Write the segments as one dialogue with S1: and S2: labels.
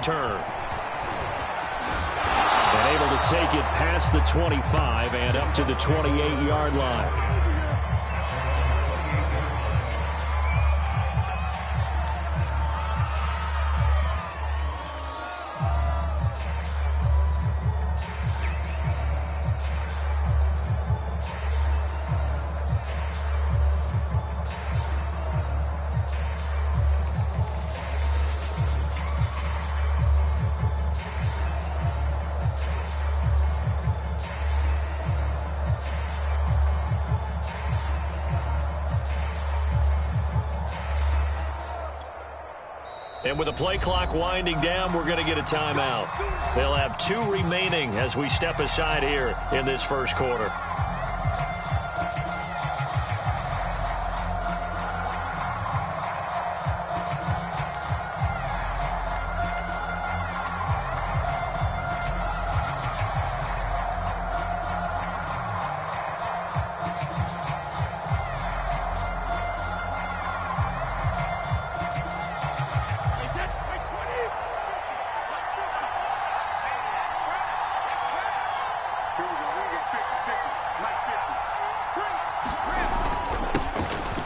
S1: return. And able to take it past the 25 and up to the 28-yard line. And with the play clock winding down, we're going to get a timeout. They'll have 2 remaining as we step aside here in this first quarter.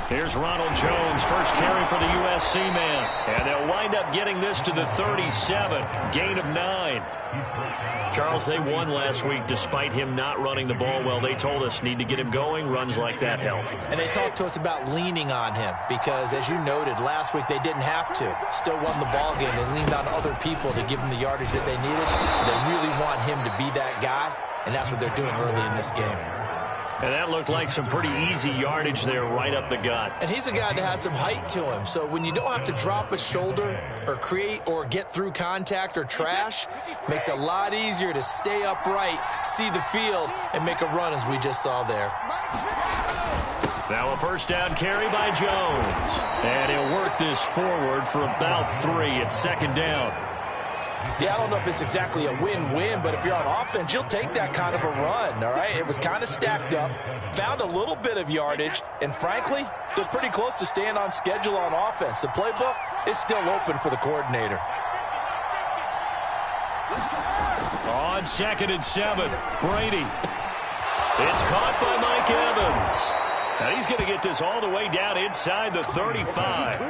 S1: Here's Ronald Jones, first carry for the USC man. And they'll wind up getting this to the 37, gain of 9. Charles, they won last week despite him not running the ball well. They told us need to get him going. Runs like that help.
S2: And they talked to us about leaning on him because, as you noted, last week they didn't have to. Still won the ball game. They leaned on other people to give them the yardage that they needed. They really want him to be that guy, and that's what they're doing early in this game.
S1: And that looked like some pretty easy yardage there right up the gut.
S2: And he's a guy that has some height to him. So when you don't have to drop a shoulder or create or get through contact or trash, makes it a lot easier to stay upright, see the field, and make a run as we just saw there.
S1: Now a first down carry by Jones. And he'll work this forward for about 3 at second down.
S2: Yeah, I don't know if it's exactly a win-win, but if you're on offense, you'll take that kind of a run, all right? It was kind of stacked up, found a little bit of yardage, and frankly, they're pretty close to staying on schedule on offense. The playbook is still open for the coordinator.
S1: On 2nd and 7, Brady. It's caught by Mike Evans. Now he's going to get this all the way down inside the 35.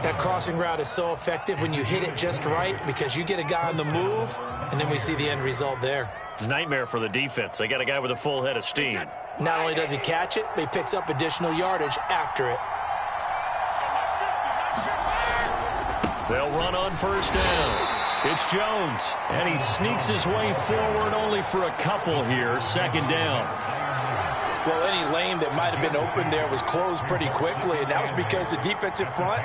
S2: That crossing route is so effective when you hit it just right because you get a guy on the move, and then we see the end result there.
S1: It's a nightmare for the defense. They got a guy with a full head of steam.
S2: Not only does he catch it, but he picks up additional yardage after it.
S1: They'll run on first down. It's Jones, and he sneaks his way forward only for a couple here. Second down.
S2: Well, any lane that might have been open there was closed pretty quickly, and that was because the defensive front,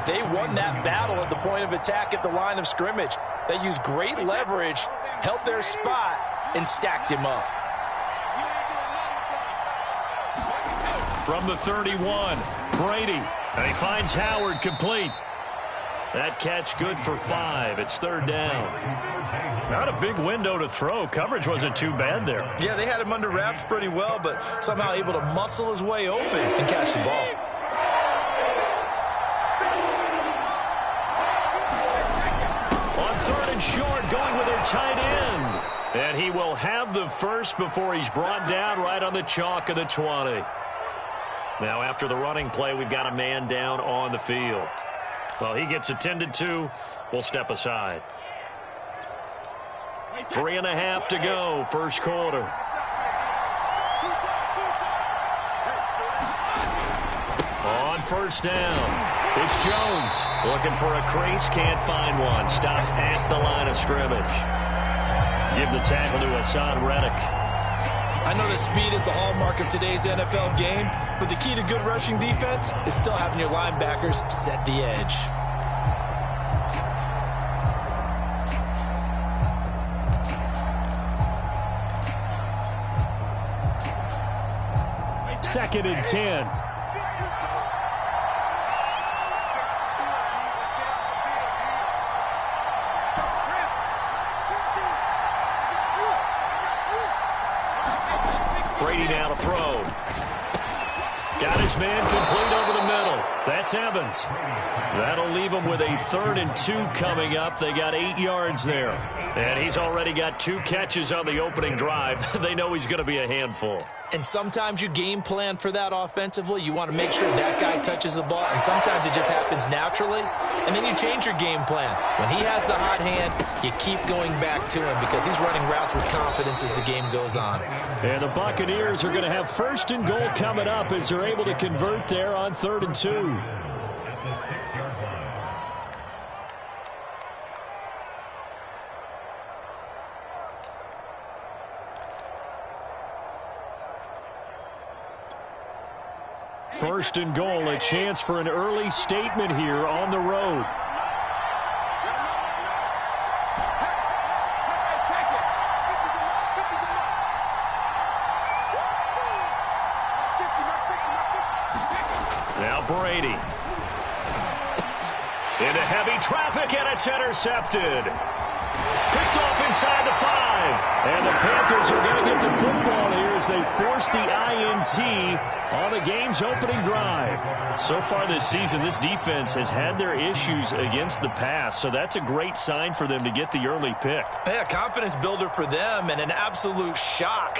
S2: they won that battle at the point of attack at the line of scrimmage. They used great leverage, held their spot, and stacked him up.
S1: From the 31, Brady, and he finds Howard complete. That catch good for 5. It's third down. Not a big window to throw. Coverage wasn't too bad there.
S2: Yeah, they had him under wraps pretty well, but somehow able to muscle his way open and catch the ball.
S1: On 3rd and short, going with their tight end. And he will have the first before he's brought down right on the chalk of the 20. Now, after the running play, we've got a man down on the field. Well, he gets attended to. We'll step aside. 3.5 to go, first quarter. On first down, it's Jones. Looking for a crease, can't find one. Stopped at the line of scrimmage. Give the tackle to Hassan Reddick.
S2: I know that speed is the hallmark of today's NFL game, but the key to good rushing defense is still having your linebackers set the edge.
S1: Second and 10. Brady now to throw. Got his man complete over the middle. That's Evans. That'll leave them with a 3rd and 2 coming up. They got 8 yards there. And he's already got 2 catches on the opening drive. They know he's going to be a handful.
S2: And sometimes you game plan for that offensively. You want to make sure that guy touches the ball, and sometimes it just happens naturally, and then you change your game plan. When he has the hot hand, you keep going back to him because he's running routes with confidence as the game goes on.
S1: And the Buccaneers are going to have 1st and goal coming up as they're able to convert there on 3rd and 2. First and goal, a chance for an early statement here on the road. Now Brady. Into heavy traffic, and it's intercepted. Picked off inside the 5. And the Panthers are going to get the football here as they force the INT on the game's opening drive. So far this season, this defense has had their issues against the pass, so that's a great sign for them to get the early pick.
S2: Yeah, confidence builder for them and an absolute shock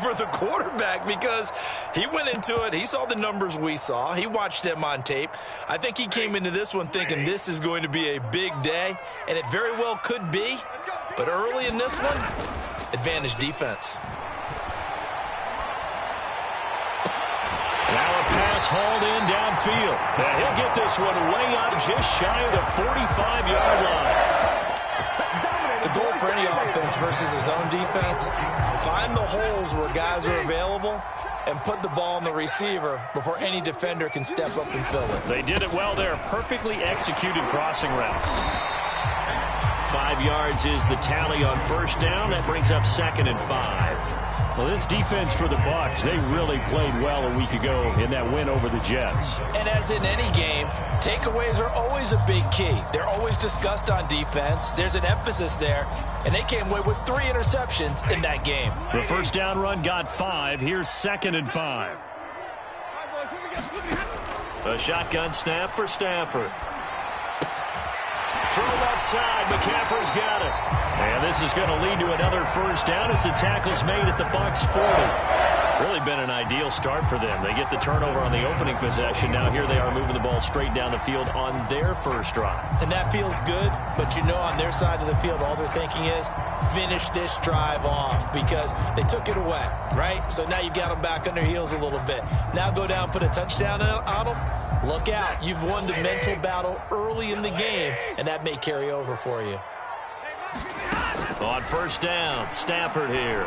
S2: for the quarterback because he went into it. He saw the numbers we saw. He watched them on tape. I think he came into this one thinking this is going to be a big day, and it very well could be. But early in this one, advantage defense.
S1: Now a pass hauled in downfield. And he'll get this one way up just shy of the 45-yard line.
S2: The goal for any offense versus his own defense, find the holes where guys are available and put the ball on the receiver before any defender can step up and fill it.
S1: They did it well there. Perfectly executed crossing route. 5 yards is the tally on 1st down. That brings up 2nd and 5. Well, this defense for the Bucs, they really played well a week ago in that win over the Jets.
S2: And as in any game, takeaways are always a big key. They're always discussed on defense. There's an emphasis there, and they came away with 3 interceptions in that game.
S1: The 1st down run got 5. Here's 2nd and 5. A shotgun snap for Stafford. Throw left side. McCaffrey's got it. And this is going to lead to another 1st down as the tackle's made at the Bucs 40. Really been an ideal start for them. They get the turnover on the opening possession. Now here they are moving the ball straight down the field on their 1st drive.
S2: And that feels good, but you know on their side of the field all they're thinking is finish this drive off because they took it away, right? So now you've got them back on their heels a little bit. Now go down, put a touchdown on them. Look out. You've won the mental battle early in the game, and that may carry over for you.
S1: On 1st down, Stafford here.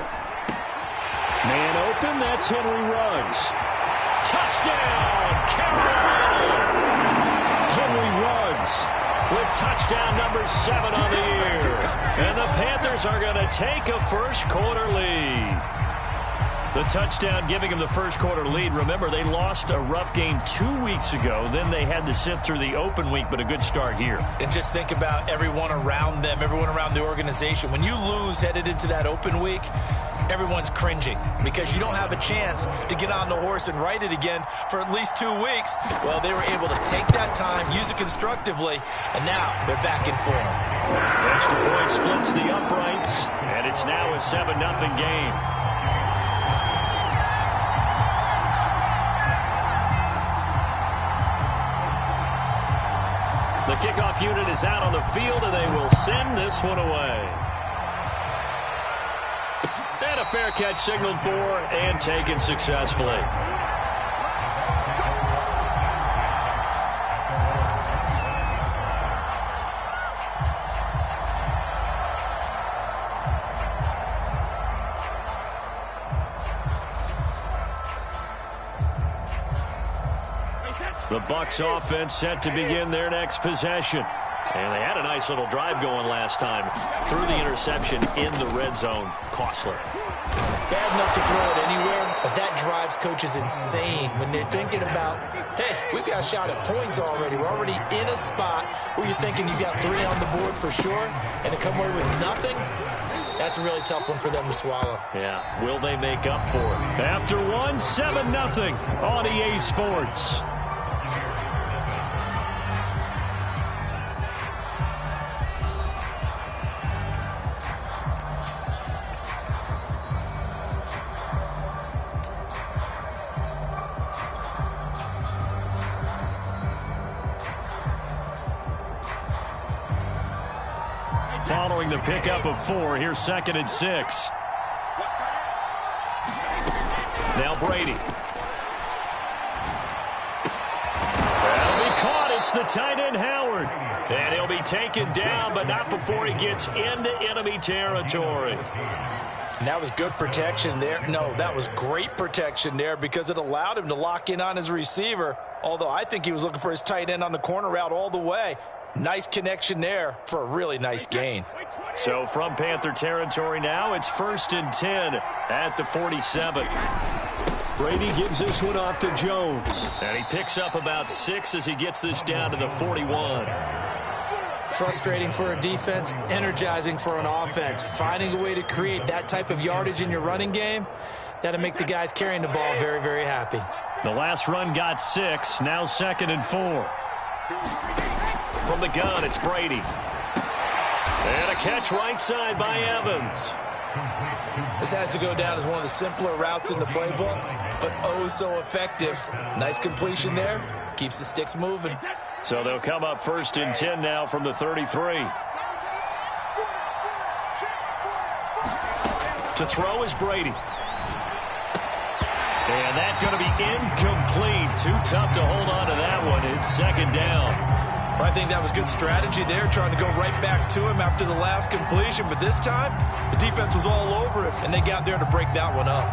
S1: Man open, that's Henry Ruggs. Touchdown, Carolina! Henry Ruggs with touchdown number 7 on the year. And the Panthers are going to take a 1st quarter lead. The touchdown giving them the 1st quarter lead. Remember, they lost a rough game 2 weeks ago. Then they had to sit through the open week, but a good start here.
S2: And just think about everyone around them, everyone around the organization. When you lose headed into that open week, everyone's cringing because you don't have a chance to get on the horse and ride it again for at least 2 weeks. Well, they were able to take that time, use it constructively, and now they're back in form.
S1: Extra point splits the uprights, and it's now a 7-0 game. The kickoff unit is out on the field, and they will send this one away. And a fair catch signaled for and taken successfully. The Bucs offense set to begin their next possession. And they had a nice little drive going last time. Threw the interception in the red zone. Costly.
S2: Bad enough to throw it anywhere, but that drives coaches insane when they're thinking about, hey, we've got a shot at points already. We're already in a spot where you're thinking you've got 3 on the board for sure, and to come away with nothing, that's a really tough one for them to swallow.
S1: Yeah, will they make up for it? After one, 7-0 on EA Sports. Following the pickup of 4, here's 2nd and 6. Now Brady. That'll be caught. It's the tight end, Howard. And he'll be taken down, but not before he gets into enemy territory.
S2: And that was good protection there. No, that was great protection there because it allowed him to lock in on his receiver, although I think he was looking for his tight end on the corner route all the way. Nice connection there for a really nice gain.
S1: So from Panther territory now, it's 1st and 10 at the 47. Brady gives this one off to Jones. And he picks up about 6 as he gets this down to the 41.
S3: Frustrating for a defense, energizing for an offense. Finding a way to create that type of yardage in your running game, that'll make the guys carrying the ball very, very happy.
S1: The last run got 6, now 2nd and 4. From the gun, it's Brady. And a catch right side by Evans.
S3: This has to go down as one of the simpler routes in the playbook, but oh so effective. Nice completion there. Keeps the sticks moving.
S1: So they'll come up 1st and 10 now from the 33. To throw is Brady. And that's going to be incomplete. Too tough to hold on to that one. It's 2nd down.
S3: I think that was good strategy there, trying to go right back to him after the last completion. But this time, the defense was all over him, and they got there to break that one up.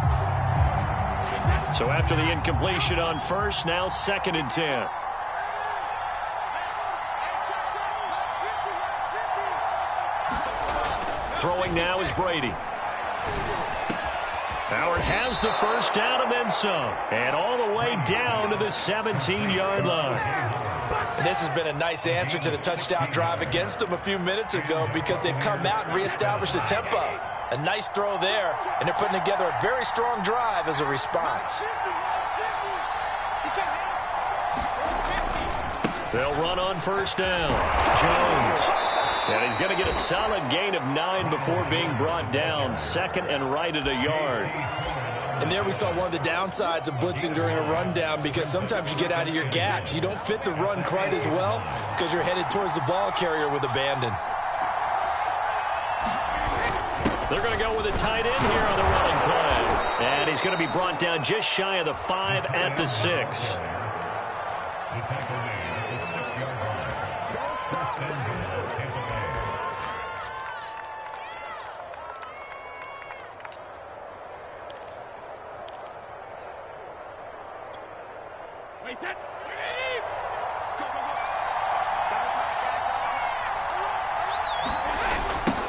S1: So after the incompletion on 1st, now 2nd and 10. Throwing now is Brady. Howard has the 1st down and then some. And all the way down to the 17-yard line.
S2: And this has been a nice answer to the touchdown drive against them a few minutes ago because they've come out and reestablished the tempo. A nice throw there, and they're putting together a very strong drive as a response.
S1: They'll run on 1st down. Jones. And he's going to get a solid gain of 9 before being brought down. 2nd and right at a yard.
S3: And there we saw one of the downsides of blitzing during a rundown because sometimes you get out of your gaps. You don't fit the run quite as well because you're headed towards the ball carrier with abandon.
S1: They're going to go with a tight end here on the running play. And he's going to be brought down just shy of the 5 at the 6.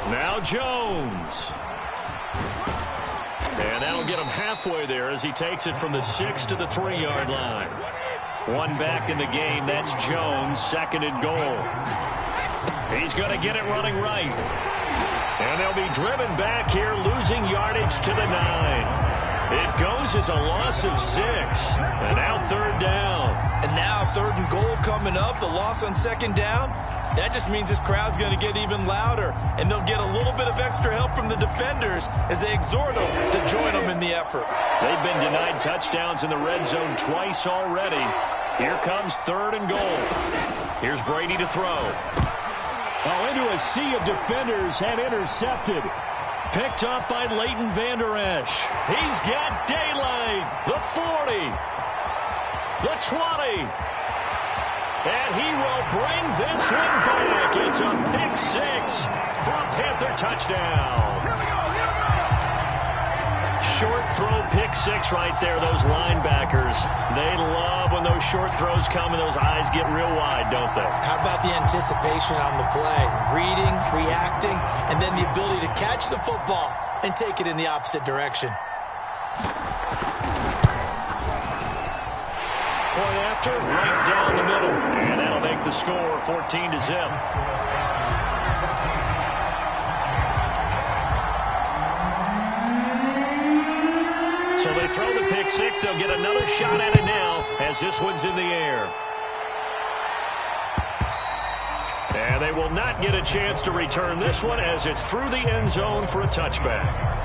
S1: Now Jones. And that'll get him halfway there as he takes it from the 6 to the 3-yard line. One back in the game. That's Jones, 2nd and goal. He's going to get it running right. And they'll be driven back here, losing yardage to the 9. It goes as a loss of 6. And now 3rd down.
S3: And now 3rd and goal coming up. The loss on 2nd down. That just means this crowd's going to get even louder. And they'll get a little bit of extra help from the defenders as they exhort them to join them in the effort.
S1: They've been denied touchdowns in the red zone twice already. Here comes 3rd and goal. Here's Brady to throw. Oh, into a sea of defenders and intercepted. Picked up by Leighton Vander Esch. He's got daylight. The 40. The 20. And he will bring this one back. It's a pick 6 for a Panther touchdown. Short throw, pick 6 right there. Those linebackers, they love when those short throws come and those eyes get real wide, don't they?
S3: How about the anticipation on the play? Reading, reacting, and then the ability to catch the football and take it in the opposite direction.
S1: Point after, right down the middle. And that'll make the score 14-0. So they throw the pick 6. They'll get another shot at it now as this one's in the air. And they will not get a chance to return this one as it's through the end zone for a touchback.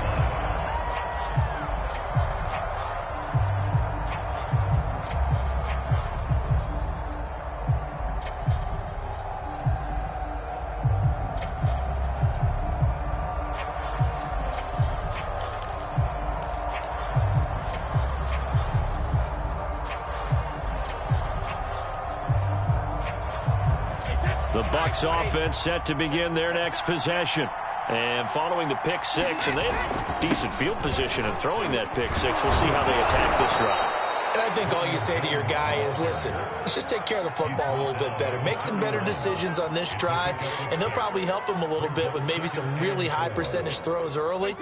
S1: Bucs offense set to begin their next possession. And following the pick six, and they have decent field position in throwing that pick six. We'll see how they attack this drive.
S2: And I think all you say to your guy is, listen, let's just take care of the football a little bit better. Make some better decisions on this drive, and they'll probably help him a little bit with maybe some really high percentage throws early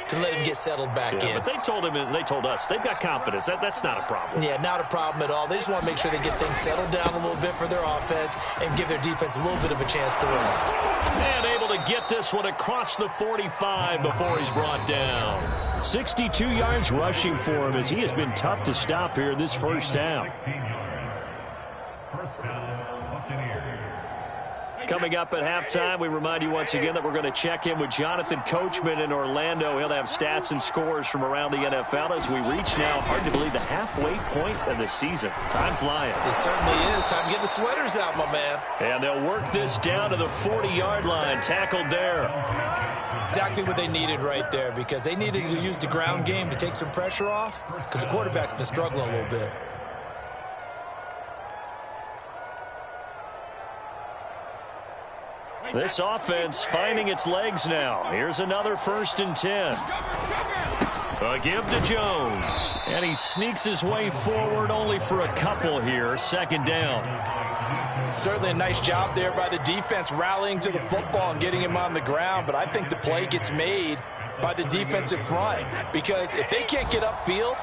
S2: to let him get settled back in.
S1: But they told him and they told us they've got confidence. That's not a problem.
S2: Yeah, not a problem at all. They just want to make sure they get things settled down a little bit for their offense and give their defense a little bit of a chance to rest.
S1: And able to get this one across the 45 before he's brought down. 62 yards rushing for him as he has been tough to stop here in this first half. Coming up at halftime, we remind you once again that we're going to check in with Jonathan Coachman in Orlando. He'll have stats and scores from around the NFL as we reach now, hard to believe, the halfway point of the season. Time flying.
S2: It certainly is. Time to get the sweaters out, my man.
S1: And they'll work this down to the 40-yard line. Tackled there.
S2: Exactly what they needed right there, because they needed to use the ground game to take some pressure off, because the quarterback's been struggling a little bit.
S1: This offense finding its legs now. Here's another 1st and 10. A give to Jones. And he sneaks his way forward only for a couple here. 2nd down.
S2: Certainly a nice job there by the defense rallying to the football and getting him on the ground. But I think the play gets made by the defensive front, because if they can't get upfield,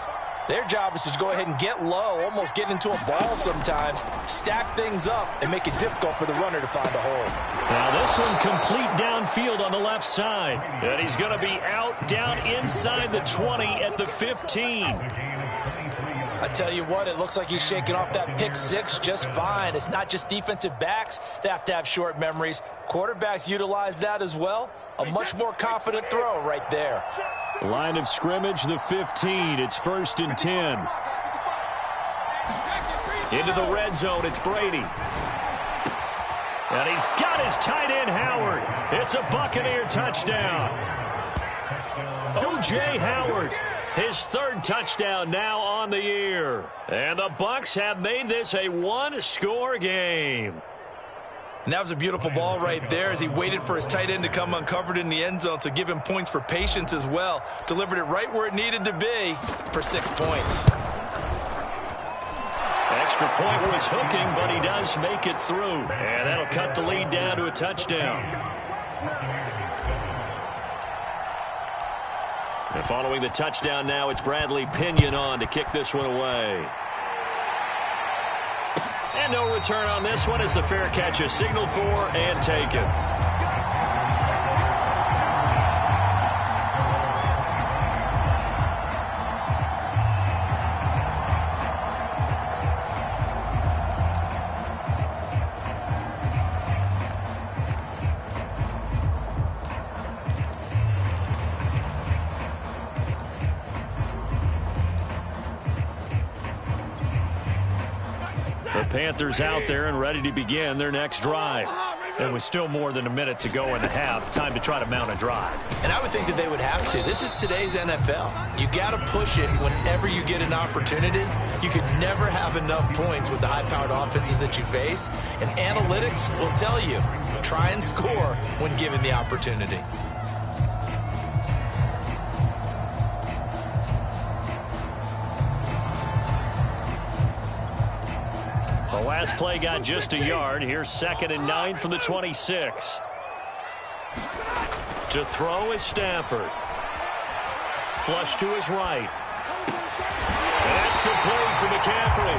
S2: their job is to go ahead and get low, almost get into a ball sometimes, stack things up, and make it difficult for the runner to find a hole.
S1: Now this one complete downfield on the left side. And he's going to be out down inside the 20 at the 15.
S2: I tell you what, it looks like he's shaking off that pick six just fine. It's not just defensive backs that have to have short memories. Quarterbacks utilize that as well. A much more confident throw right there.
S1: Line of scrimmage, the 15. It's 1st and 10. Into the red zone, it's Brady. And he's got his tight end, Howard. It's a Buccaneer touchdown. O.J. Howard, his 3rd touchdown now on the year. And the Bucs have made this a one-score game.
S3: And that was a beautiful ball right there as he waited for his tight end to come uncovered in the end zone, so give him points for patience as well. Delivered it right where it needed to be for 6 points.
S1: Extra point was hooking, but he does make it through. And that'll cut the lead down to a touchdown. And following the touchdown now, it's Bradley Pinion on to kick this one away. And no return on this one as the fair catch is signaled for and taken. Panthers out there and ready to begin their next drive. And with still more than a minute to go in the half, time to try to mount a drive.
S2: And I would think that they would have to. This is today's NFL. You got to push it whenever you get an opportunity. You could never have enough points with the high-powered offenses that you face. And analytics will tell you, try and score when given the opportunity.
S1: The last play got just a yard. Here's 2nd and 9 from the 26. To throw is Stafford. Flush to his right. And that's complete to McCaffrey.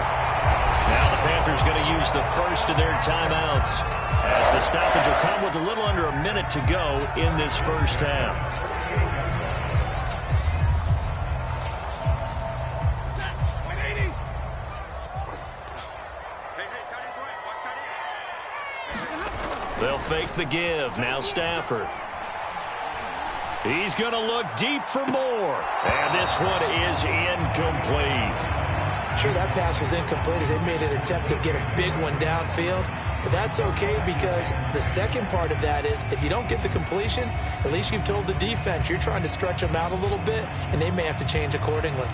S1: Now the Panthers going to use the first of their timeouts, as the stoppage will come with a little under a minute to go in this first half. They'll fake the give. Now Stafford. He's going to look deep for more. And this one is incomplete.
S2: Sure, that pass was incomplete as they made an attempt to get a big one downfield. But that's okay, because the second part of that is if you don't get the completion, at least you've told the defense you're trying to stretch them out a little bit, and they may have to change accordingly.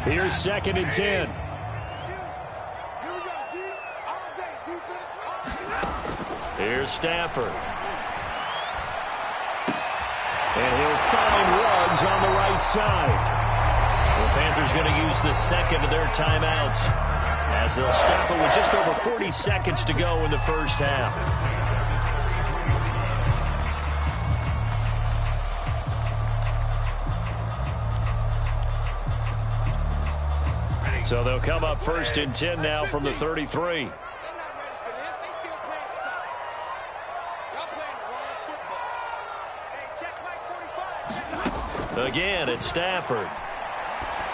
S1: Here's 2nd and 10. Here's Stafford. And he'll find Ruggs on the right side. The Panthers going to use the second of their timeouts as they'll stop it with just over 40 seconds to go in the first half. So they'll come up 1st and 10 now from the 33. Again, it's Stafford.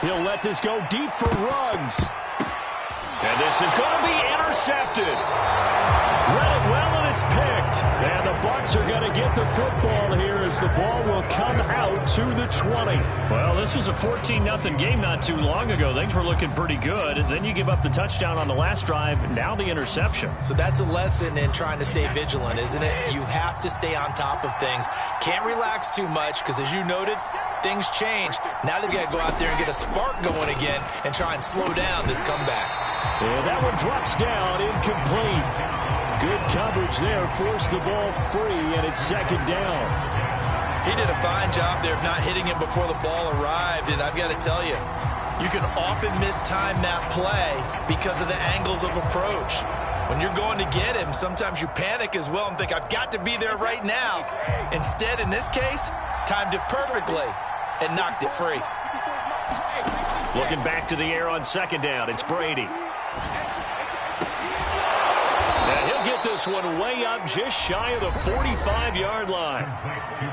S1: He'll let this go deep for Ruggs. And this is going to be intercepted. Read it well, and it's picked. And the Bucs are going to get the football here as the ball will come out to the 20. Well, this was a 14-0 game not too long ago. Things were looking pretty good. And then you give up the touchdown on the last drive. Now the interception.
S2: So that's a lesson in trying to stay vigilant, isn't it? You have to stay on top of things. Can't relax too much because, as you noted, things change. Now they've got to go out there and get a spark going again and try and slow down this comeback.
S1: And that one drops down, incomplete. Good coverage there, forced the ball free, and it's 2nd down.
S3: He did a fine job there of not hitting him before the ball arrived, and I've got to tell you, you can often mistime that play because of the angles of approach. When you're going to get him, sometimes you panic as well and think, I've got to be there right now. Instead, in this case, timed it perfectly and knocked it free.
S1: Looking back to the air on 2nd down, it's Brady. And he'll get this one way up just shy of the 45-yard line.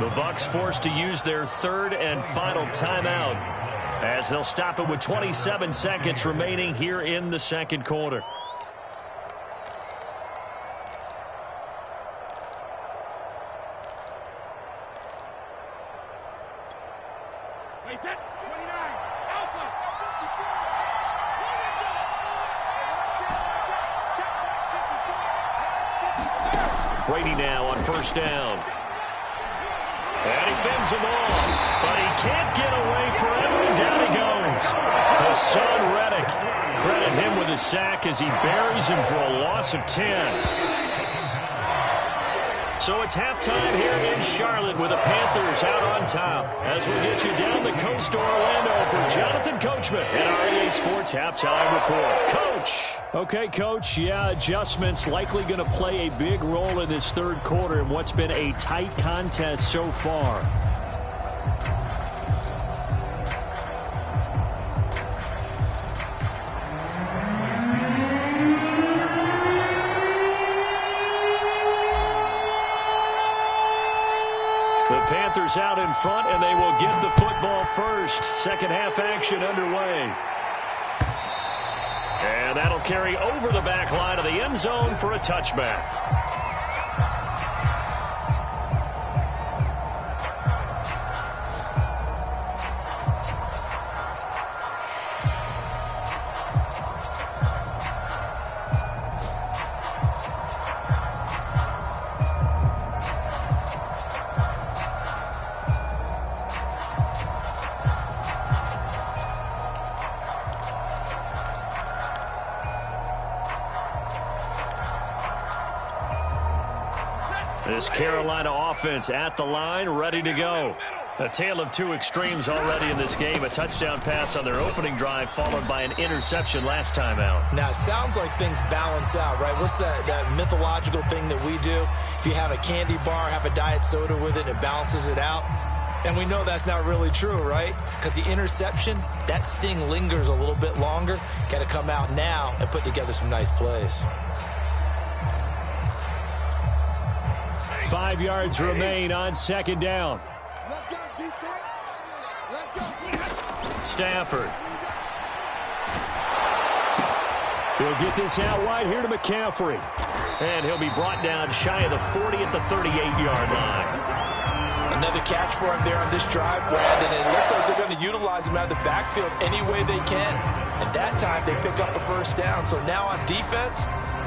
S1: The Bucs forced to use their 3rd and final timeout as they'll stop it with 27 seconds remaining here in the 2nd quarter. Brady now on 1st down. And he fends him off, but he can't get away forever. Down he goes. Hassan Reddick. Credit him with a sack as he buries him for a loss of 10. So it's halftime here in Charlotte with the Panthers out on top. As we get you down the coast to Orlando for Jonathan Coachman and our EA Sports Halftime Report. Coach. Okay, Coach, yeah, adjustments likely going to play a big role in this 3rd quarter in what's been a tight contest so far. The Panthers out in front, and they will get the football first. 2nd half action underway. And that'll carry over the back line of the end zone for a touchback. This Carolina offense at the line, ready to go. A tale of two extremes already in this game. A touchdown pass on their opening drive, followed by an interception last time out.
S2: Now, it sounds like things balance out, right? What's that mythological thing that we do? If you have a candy bar, have a diet soda with it, it balances it out. And we know that's not really true, right? Because the interception, that sting lingers a little bit longer. Got to come out now and put together some nice plays.
S1: 5 yards remain on 2nd down.
S4: Let's go, defense. Let's go.
S1: Stafford. He'll get this out wide here to McCaffrey. And he'll be brought down shy of the 40 at the 38-yard line.
S2: Another catch for him there on this drive, Brandon. And it looks like they're going to utilize him out of the backfield any way they can. And that time they pick up a 1st down. So now on defense,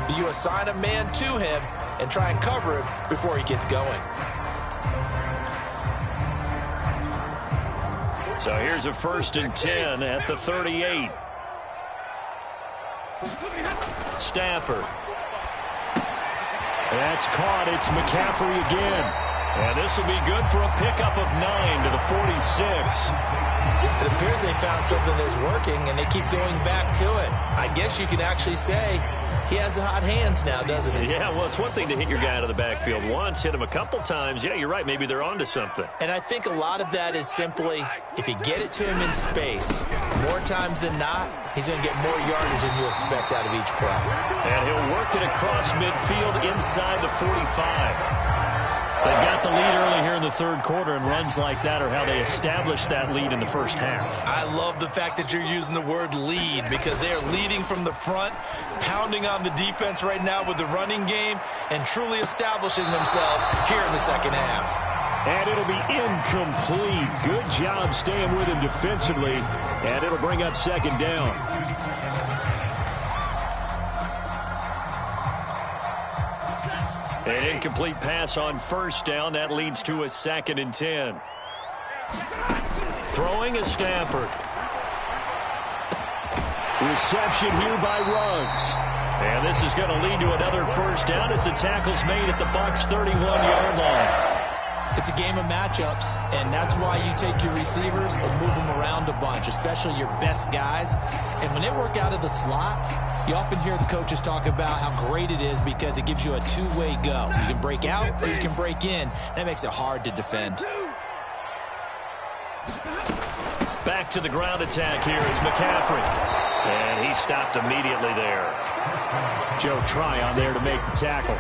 S2: do you assign a man to him and try and cover him before he gets going?
S1: So here's a 1st and 10 at the 38. Stafford. That's caught. It's McCaffrey again. And this will be good for a pickup of 9 to the 46.
S2: It appears they found something that's working, and they keep going back to it. I guess you can actually say he has the hot hands now, doesn't he?
S1: Yeah, well, it's one thing to hit your guy out of the backfield once, hit him a couple times. Yeah, you're right. Maybe they're onto something.
S2: And I think a lot of that is simply, if you get it to him in space, more times than not, he's going to get more yardage than you expect out of each play.
S1: And he'll work it across midfield inside the 45. They've got the lead early here in the third quarter, and runs like that are how they established that lead in the first half.
S3: I love the fact that you're using the word lead, because they are leading from the front, pounding on the defense right now with the running game, and truly establishing themselves here in the second half.
S1: And it'll be incomplete. Good job staying with him defensively, and it'll bring up second down. An incomplete pass on first down. That leads to a 2nd and 10. Throwing is Stafford. Reception here by Ruggs. And this is going to lead to another first down as the tackle's made at the Bucs' 31-yard line.
S2: It's a game of matchups, and that's why you take your receivers and move them around a bunch, especially your best guys. And when they work out of the slot, you often hear the coaches talk about how great it is because it gives you a two-way go. You can break out or you can break in. That makes it hard to defend.
S1: Back to the ground attack here is McCaffrey. And he stopped immediately there. Joe Tryon there to make the tackle.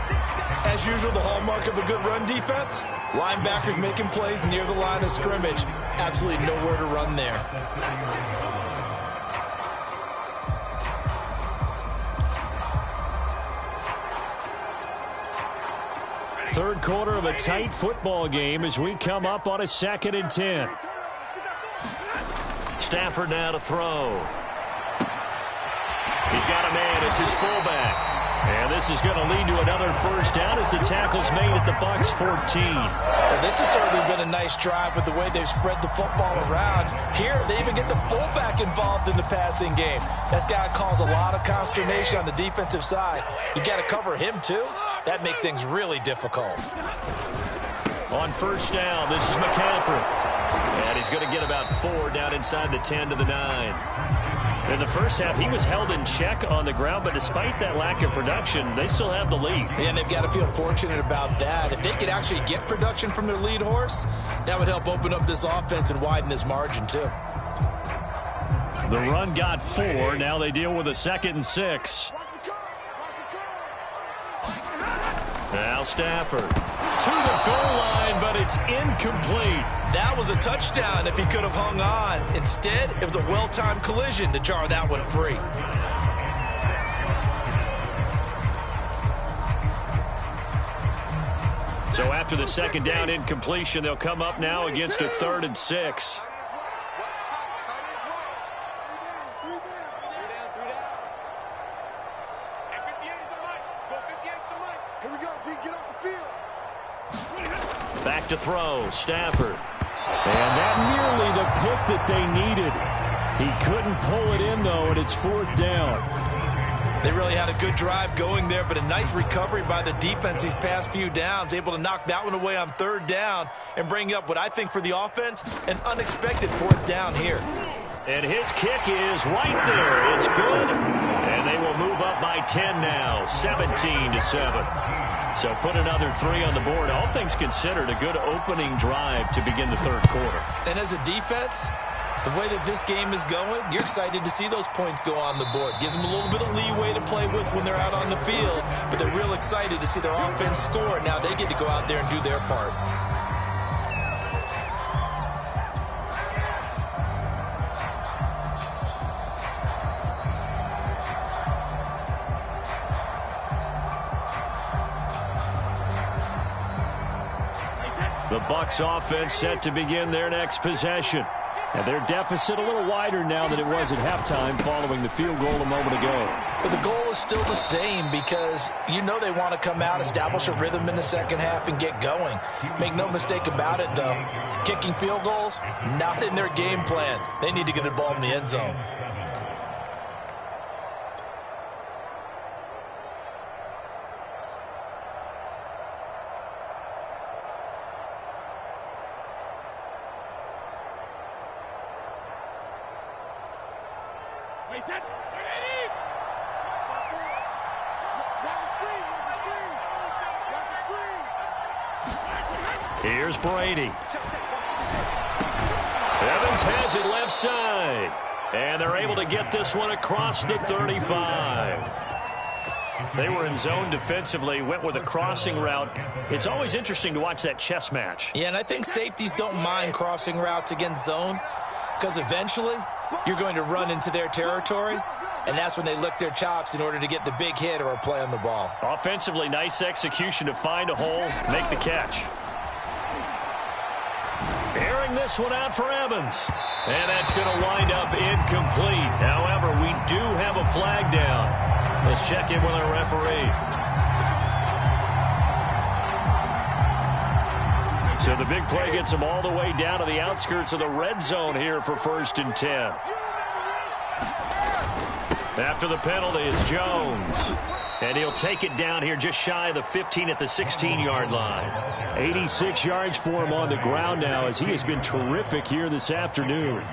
S3: As usual, the hallmark of a good run defense, linebackers making plays near the line of scrimmage. Absolutely nowhere to run there.
S1: Third quarter of a tight football game as we come up on a 2nd and 10. Stafford now to throw. He's got a man. It's his fullback. And this is going to lead to another first down as the tackle's made at the Bucs' 14.
S2: Well, this has certainly been a nice drive with the way they've spread the football around. Here, they even get the fullback involved in the passing game. That's got to cause a lot of consternation on the defensive side. You've got to cover him, too. That makes things really difficult.
S1: On first down, this is McCaffrey. And he's going to get about 4 down inside the 10 to the 9. In the first half, he was held in check on the ground, but despite that lack of production, they still have the lead.
S2: And they've got to feel fortunate about that. If they could actually get production from their lead horse, that would help open up this offense and widen this margin, too.
S1: The run got 4. Now they deal with a 2nd and 6. Now Stafford to the goal line, but it's incomplete.
S3: That was a touchdown if he could have hung on. Instead, it was a well-timed collision to jar that one free.
S1: So after the 2nd down incompletion, they'll come up now against a 3rd and 6. Back to throw, Stafford. And that nearly the pick that they needed. He couldn't pull it in, though, and it's 4th down.
S3: They really had a good drive going there, but a nice recovery by the defense these past few downs, able to knock that one away on 3rd down and bring up what I think for the offense, an unexpected 4th down here.
S1: And his kick is right there. It's good. And they will move up by 10 now, 17-7. So put another 3 on the board. All things considered, a good opening drive to begin the third quarter.
S2: And as a defense, the way that this game is going, you're excited to see those points go on the board. Gives them a little bit of leeway to play with when they're out on the field, but they're real excited to see their offense score. Now they get to go out there and do their part.
S1: The Bucs offense set to begin their next possession. And their deficit a little wider now than it was at halftime following the field goal a moment ago.
S2: But the goal is still the same because you know they want to come out, establish a rhythm in the second half, and get going. Make no mistake about it, though. Kicking field goals, not in their game plan. They need to get the ball in the end zone.
S1: Here's Brady. Evans has it left side. And they're able to get this one across the 35. They were in zone defensively, went with a crossing route. It's always interesting to watch that chess match.
S2: Yeah, and I think safeties don't mind crossing routes against zone because eventually you're going to run into their territory, and that's when they lick their chops in order to get the big hit or a play on the ball.
S1: Offensively, nice execution to find a hole, make the catch. Airing this one out for Evans. And that's going to wind up incomplete. However, we do have a flag down. Let's check in with our referee. So the big play gets them all the way down to the outskirts of the red zone here for 1st and 10. After the penalty, it's Jones. And he'll take it down here just shy of the 15 at the 16-yard line. 86 yards for him on the ground now as he has been terrific here this afternoon.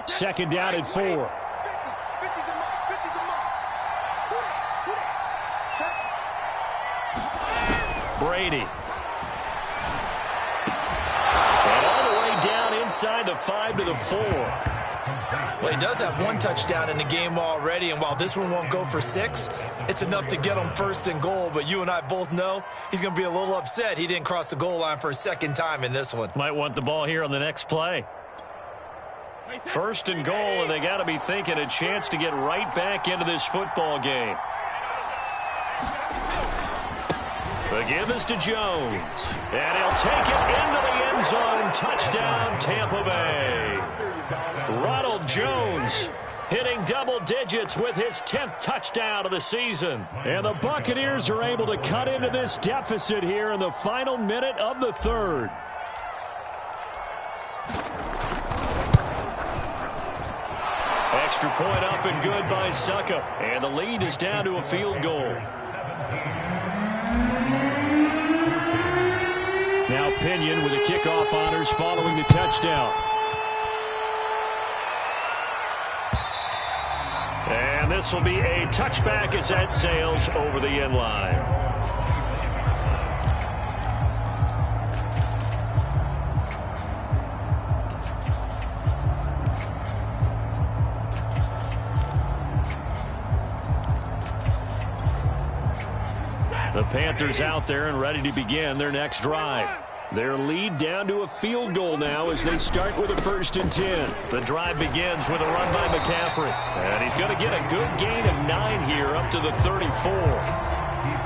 S1: Second down and 4. Brady. And all the way down inside the 5 to the 4.
S2: Well, he does have one touchdown in the game already, and while this one won't go for 6, it's enough to get him 1st and goal. But you and I both know he's going to be a little upset he didn't cross the goal line for a second time in this one.
S1: Might want the ball here on the next play. 1st and goal, and they got to be thinking a chance to get right back into this football game. The give is to Jones. And he'll take it into the end zone. Touchdown, Tampa Bay. Ronald Jones hitting double digits with his 10th touchdown of the season. And the Buccaneers are able to cut into this deficit here in the final minute of the 3rd. Extra point up and good by Suckup. And the lead is down to a field goal. Now Pinion with the kickoff honors following the touchdown. And this will be a touchback as that sails over the end line. The Panthers out there and ready to begin their next drive. Their lead down to a field goal now as they start with a 1st and 10. The drive begins with a run by McCaffrey. And he's going to get a good gain of 9 here up to the 34.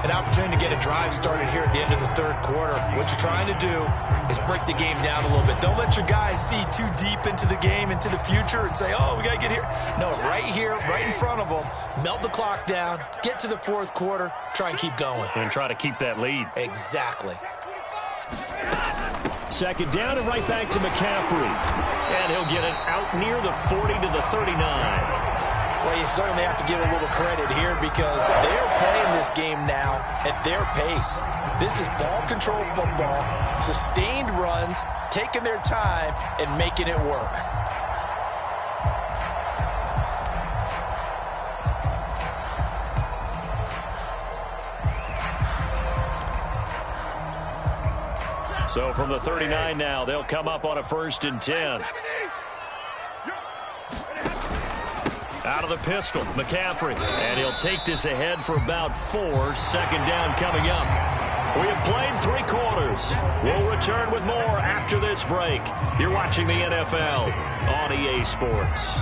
S2: An opportunity to get a drive started here at the end of the 3rd quarter. What you're trying to do is break the game down a little bit. Don't let your guys see too deep into the game, into the future, and say, oh, we got to get here. No, right here, right in front of them, melt the clock down, get to the 4th quarter, try and keep going.
S1: And try to keep that lead.
S2: Exactly.
S1: Second down and right back to McCaffrey. And he'll get it out near the 40 to the 39.
S2: Well, you certainly have to give a little credit here because they're playing this game now at their pace. This is ball control football, sustained runs, taking their time, and making it work.
S1: So from the 39 now, they'll come up on a 1st and 10. Out of the pistol, McCaffrey. And he'll take this ahead for about 4. 2nd down coming up. We have played 3 quarters. We'll return with more after this break. You're watching the NFL on EA Sports.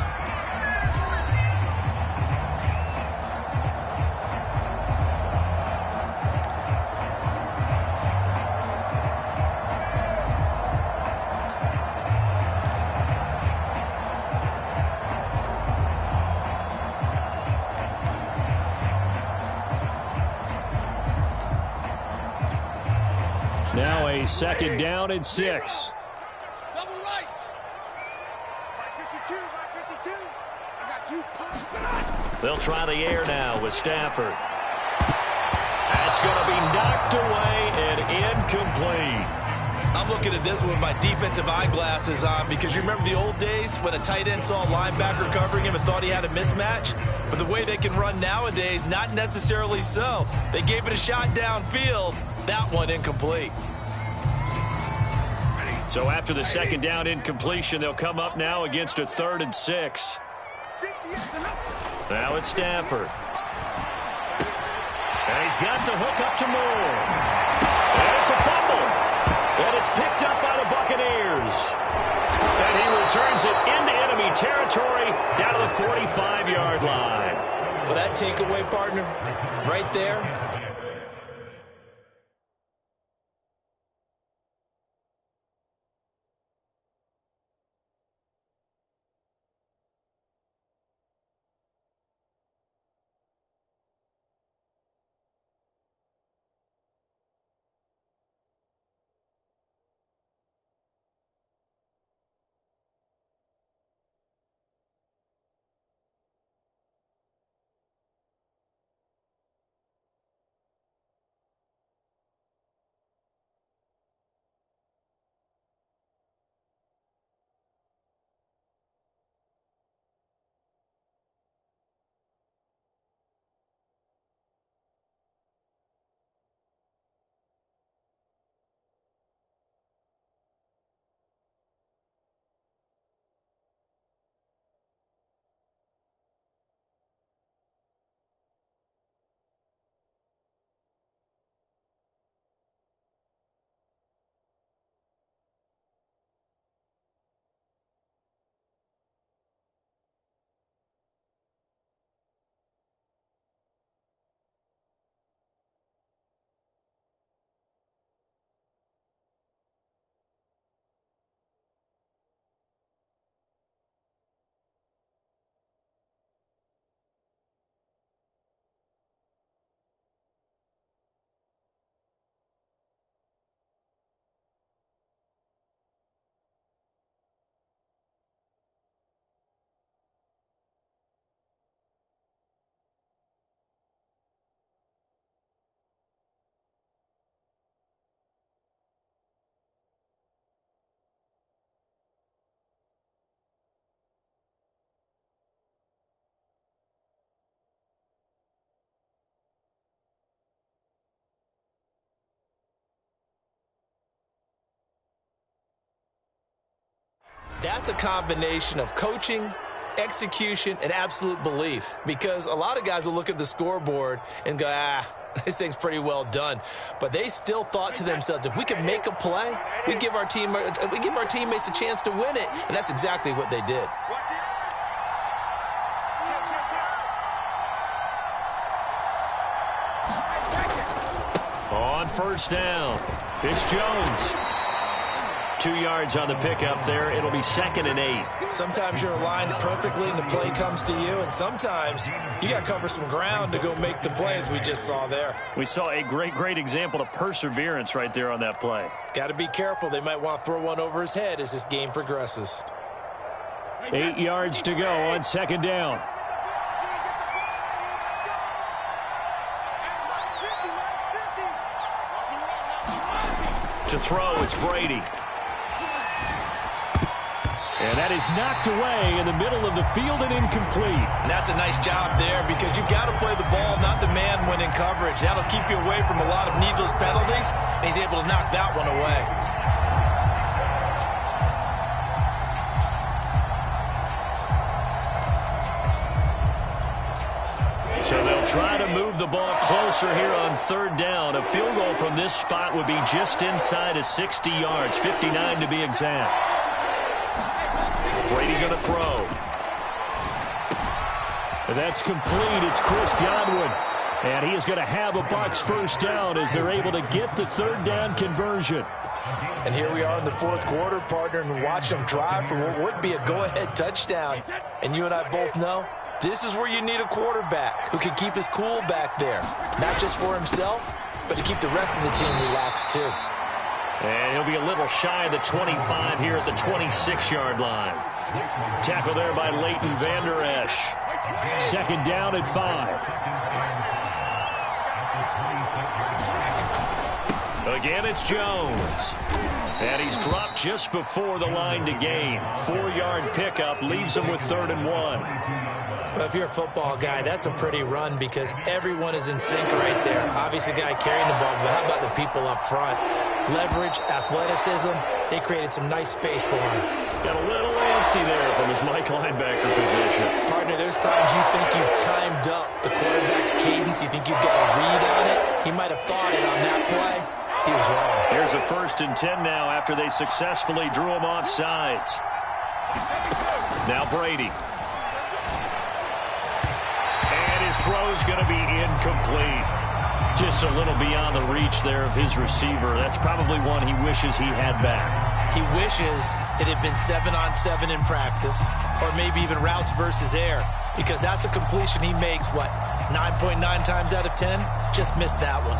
S1: Now a 2nd down and 6.
S4: Double right. 52, 52. I got you.
S1: They'll try the air now with Stafford. And That's going to be knocked away and incomplete.
S3: I'm looking at this with my defensive eyeglasses on because you remember the old days when a tight end saw a linebacker covering him and thought he had a mismatch? But the way they can run nowadays, not necessarily so. They gave it a shot downfield. That one incomplete.
S1: So after the second down incompletion, they'll come up now against a 3rd and 6. Now it's Stafford. And he's got the hook up to Moore. And it's a fumble. And it's picked up by the Buccaneers. And he returns it into enemy territory down to the 45-yard line.
S3: Well, that takeaway, partner, right there. That's a combination of coaching, execution, and absolute belief. Because a lot of guys will look at the scoreboard and go, this thing's pretty well done. But they still thought to themselves, if we can make a play, we give our teammates a chance to win it. And that's exactly what they did.
S1: On first down, it's Jones. 2 yards on the pickup there. It'll be 2nd and 8.
S3: Sometimes you're aligned perfectly and the play comes to you, and sometimes you got to cover some ground to go make the play, as we just saw there.
S1: We saw a great example of perseverance right there on that play.
S3: Got to be careful. They might want to throw one over his head as this game progresses.
S1: 8 yards to go on 2nd down. To throw, it's Brady. And that is knocked away in the middle of the field and incomplete.
S3: And that's a nice job there because you've got to play the ball, not the man when in coverage. That'll keep you away from a lot of needless penalties, and he's able to knock that one away.
S1: So they'll try to move the ball closer here on 3rd down. A field goal from this spot would be just inside of 60 yards, 59 to be exact. Brady going to throw. And that's complete. It's Chris Godwin. And he is going to have a Bucs first down as they're able to get the 3rd down conversion.
S3: And here we are in the 4th quarter, partner, and watch them drive for what would be a go-ahead touchdown. And you and I both know this is where you need a quarterback who can keep his cool back there. Not just for himself, but to keep the rest of the team relaxed too.
S1: And he'll be a little shy of the 25 here at the 26-yard line. Tackle there by Leighton Vander Esch. 2nd down at 5. Again, it's Jones. And he's dropped just before the line to gain. 4-yard pickup leaves him with 3rd and 1.
S2: Well, if you're a football guy, that's a pretty run because everyone is in sync right there. Obviously, the guy carrying the ball, but how about the people up front? Leverage, athleticism, they created some nice space for him.
S1: Got a little antsy there from his Mike linebacker position.
S2: Partner, there's times you think you've timed up the quarterback's cadence. You think you've got a read on it. He might have thought it on that play. He was wrong.
S1: Here's a 1st and 10 now after they successfully drew him off sides. Now Brady. And his throw's going to be incomplete. Just a little beyond the reach there of his receiver. That's probably one he wishes he had back.
S2: He wishes it had been 7-on-7 in practice, or maybe even routes versus air, because that's a completion he makes, what, 9.9 times out of 10? Just missed that one.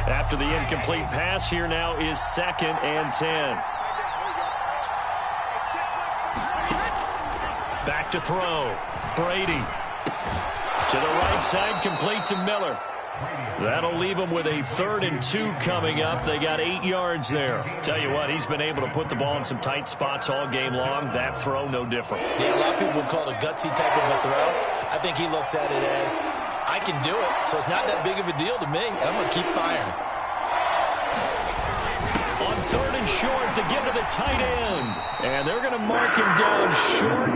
S1: After the incomplete pass, here now is 2nd and 10. Back to throw. Brady. To the right side, complete to Miller. That'll leave him with a 3rd and 2 coming up. They got 8 yards there. Tell you what, he's been able to put the ball in some tight spots all game long. That throw, no different.
S2: Yeah, a lot of people would call it a gutsy type of a throw. I think he looks at it as, I can do it, so it's not that big of a deal to me, and I'm going to keep firing.
S1: On 3rd and short to give to the tight end. And they're going to mark him down short,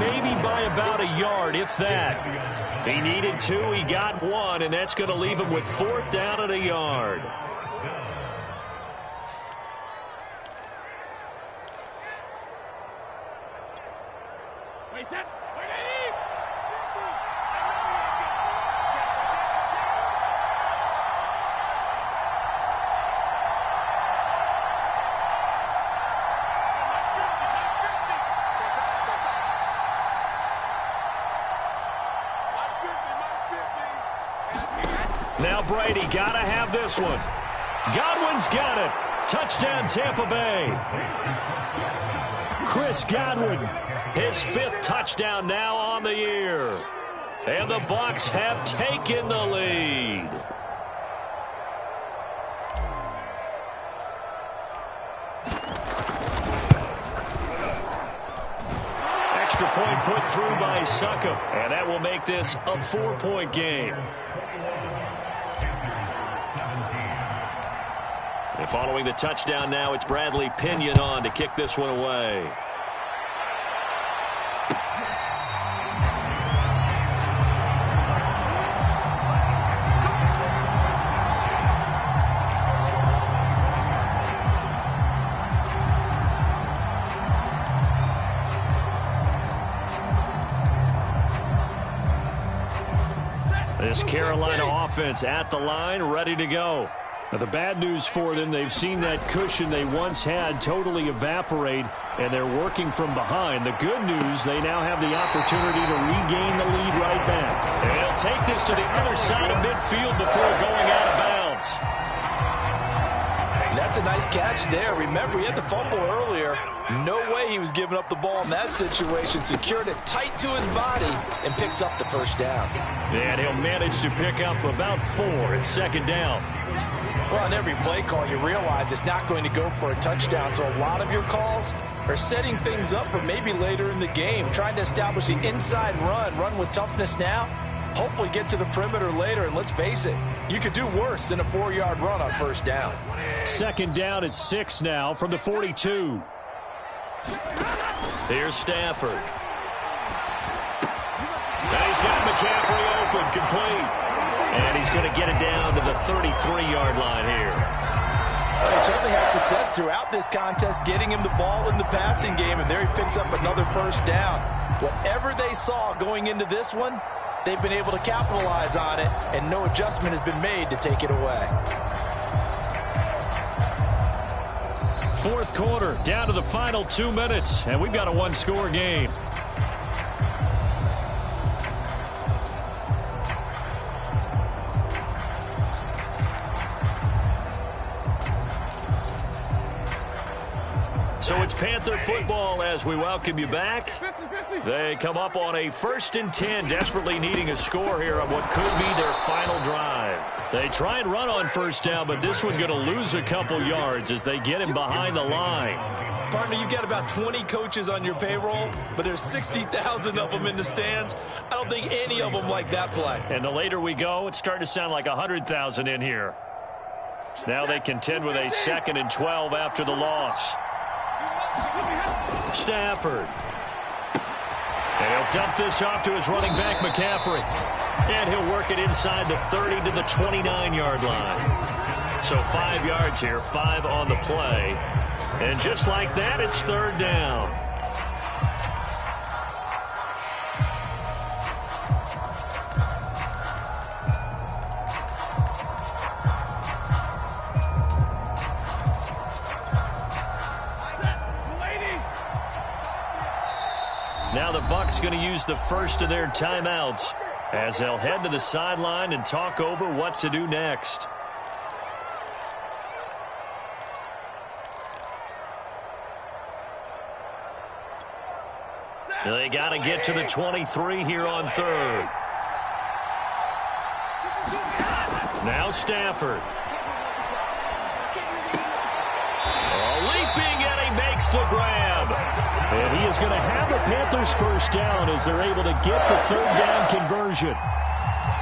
S1: maybe by about a yard, if that. He needed 2, he got 1, and that's going to leave him with 4th down and a yard. Now Brady got to have this one. Godwin's got it. Touchdown, Tampa Bay. Chris Godwin, his 5th touchdown now on the year. And the Bucs have taken the lead. Extra point put through by Succop. And that will make this a 4-point game. And following the touchdown now, it's Bradley Pinion on to kick this one away. This Carolina offense at the line, ready to go. Now, the bad news for them, they've seen that cushion they once had totally evaporate, and they're working from behind. The good news, they now have the opportunity to regain the lead right back. And they'll take this to the other side of midfield before going out of bounds.
S2: That's a nice catch there. Remember, he had the fumble earlier. No way he was giving up the ball in that situation. Secured it tight to his body and picks up the 1st down.
S1: And he'll manage to pick up about 4. It's 2nd down.
S2: Well, on every play call, you realize it's not going to go for a touchdown. So a lot of your calls are setting things up for maybe later in the game, trying to establish the inside run with toughness now, hopefully get to the perimeter later. And let's face it, you could do worse than a 4-yard run on 1st down.
S1: 2nd down at 6 now from the 42. Here's Stafford. And he's got McCaffrey open, complete. And he's going to get it down to the 33-yard line here.
S2: Well, he certainly had success throughout this contest, getting him the ball in the passing game, and there he picks up another 1st down. Whatever they saw going into this one, they've been able to capitalize on it, and no adjustment has been made to take it away.
S1: 4th quarter, down to the final 2 minutes, and we've got a 1-score game. So it's Panther football as we welcome you back. They come up on a 1st and 10, desperately needing a score here on what could be their final drive. They try and run on 1st down, but this one going to lose a couple yards as they get him behind the line.
S3: Partner, you've got about 20 coaches on your payroll, but there's 60,000 of them in the stands. I don't think any of them like that play.
S1: And the later we go, it's starting to sound like 100,000 in here. Now they contend with a 2nd and 12 after the loss. Stafford. And he'll dump this off to his running back, McCaffrey. And he'll work it inside the 30 to the 29-yard line. So 5 yards here, 5 on the play. And just like that, it's 3rd down. Now the Bucs going to use the first of their timeouts as they'll head to the sideline and talk over what to do next. They got to get to the 23 here on 3rd. Now Stafford. Leaping, and he makes the grab. And he is going to have the Panthers 1st down as they're able to get the 3rd down conversion.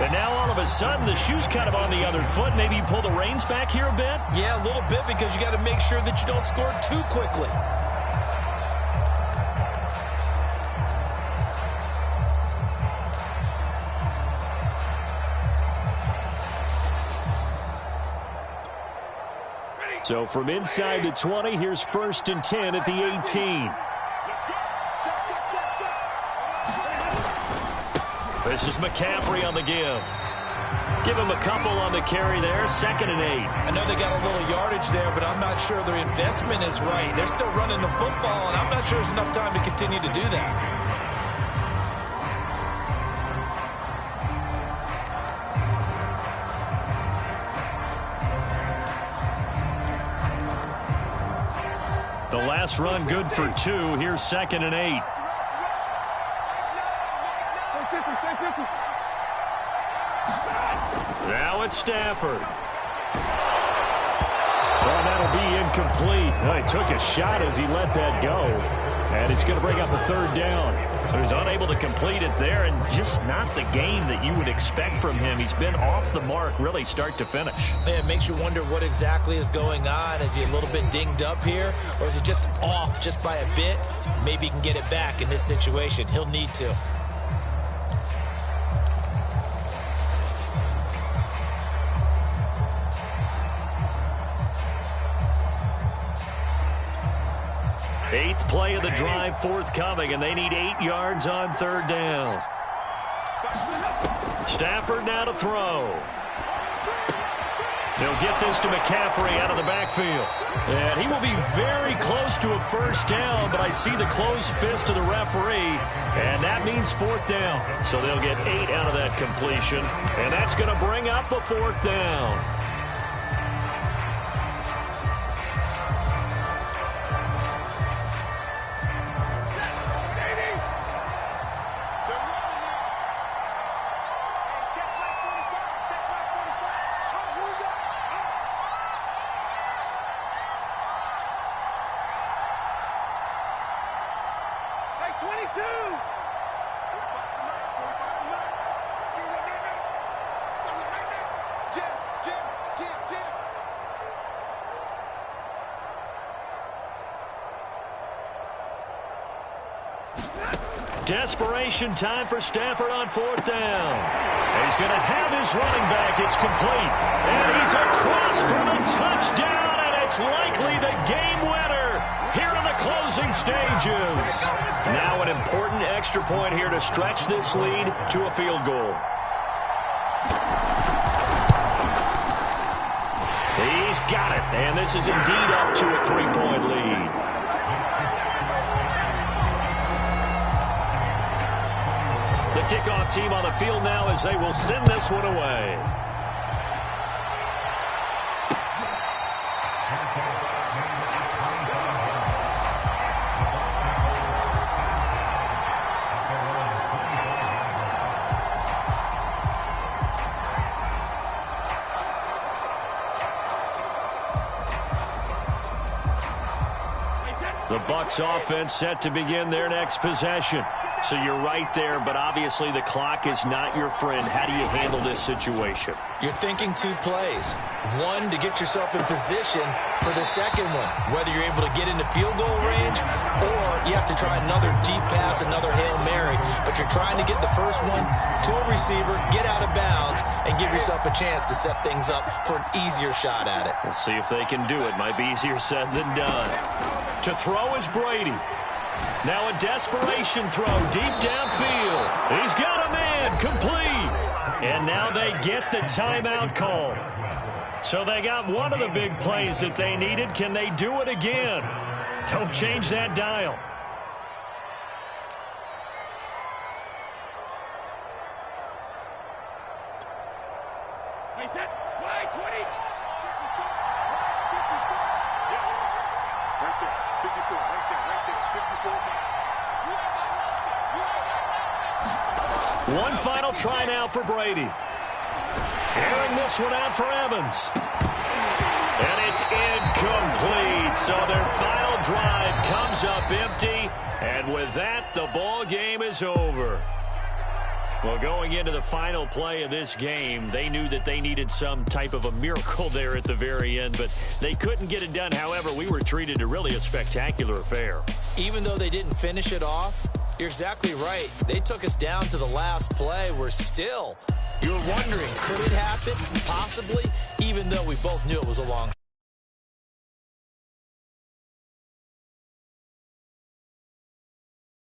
S1: And now all of a sudden the shoe's kind of on the other foot. Maybe you pull the reins back here a bit?
S3: Yeah, a little bit, because you got to make sure that you don't score too quickly.
S1: So from inside the 20, here's 1st and 10 at the 18. This is McCaffrey on the give. Give him a couple on the carry there, 2nd and 8.
S3: I know they got a little yardage there, but I'm not sure their investment is right. They're still running the football, and I'm not sure there's enough time to continue to do that.
S1: The last run good for 2. Here's 2nd and 8. Now it's Stafford. Well, that'll be incomplete. Well, he took a shot as he let that go. And it's going to bring up a 3rd down. So he's unable to complete it there, and just not the game that you would expect from him. He's been off the mark really start to finish.
S3: Yeah, it makes you wonder what exactly is going on. Is he a little bit dinged up here, or is he just off just by a bit? Maybe he can get it back in this situation. He'll need to.
S1: Eighth play of the drive forthcoming, and they need 8 yards on 3rd down. Stafford now to throw. He'll get this to McCaffrey out of the backfield. And he will be very close to a 1st down, but I see the closed fist of the referee, and that means 4th down. So they'll get 8 out of that completion, and that's going to bring up a 4th down. Desperation time for Stafford on 4th down. And he's going to have his running back. It's complete. And he's across for the touchdown, and it's likely the game winner here in the closing stages. Now an important extra point here to stretch this lead to a field goal. He's got it, and this is indeed up to a 3-point lead. The kickoff team on the field now as they will send this one away. The Bucs offense set to begin their next possession. So you're right there, but obviously the clock is not your friend. How do you handle this situation?
S2: You're thinking 2 plays. One, to get yourself in position for the second one, whether you're able to get into field goal range or you have to try another deep pass, another Hail Mary, but you're trying to get the first one to a receiver, get out of bounds, and give yourself a chance to set things up for an easier shot at it.
S1: We'll see if they can do it. Might be easier said than done. To throw is Brady. Now a desperation throw deep downfield. He's got a man, complete. And now they get the timeout call. So they got one of the big plays that they needed. Can they do it again? Don't change that dial.
S4: Wait, 20. Right there, 54, right there, 54.
S1: One final try now for Brady. Airing this one out for Evans. And it's incomplete. So their final drive comes up empty. And with that, the ball game is over. Well, going into the final play of this game, they knew that they needed some type of a miracle there at the very end, but they couldn't get it done. However, we were treated to really a spectacular affair.
S2: Even though they didn't finish it off, you're exactly right. They took us down to the last play. We're still, you're wondering, could it happen? Possibly, even though we both knew it was a long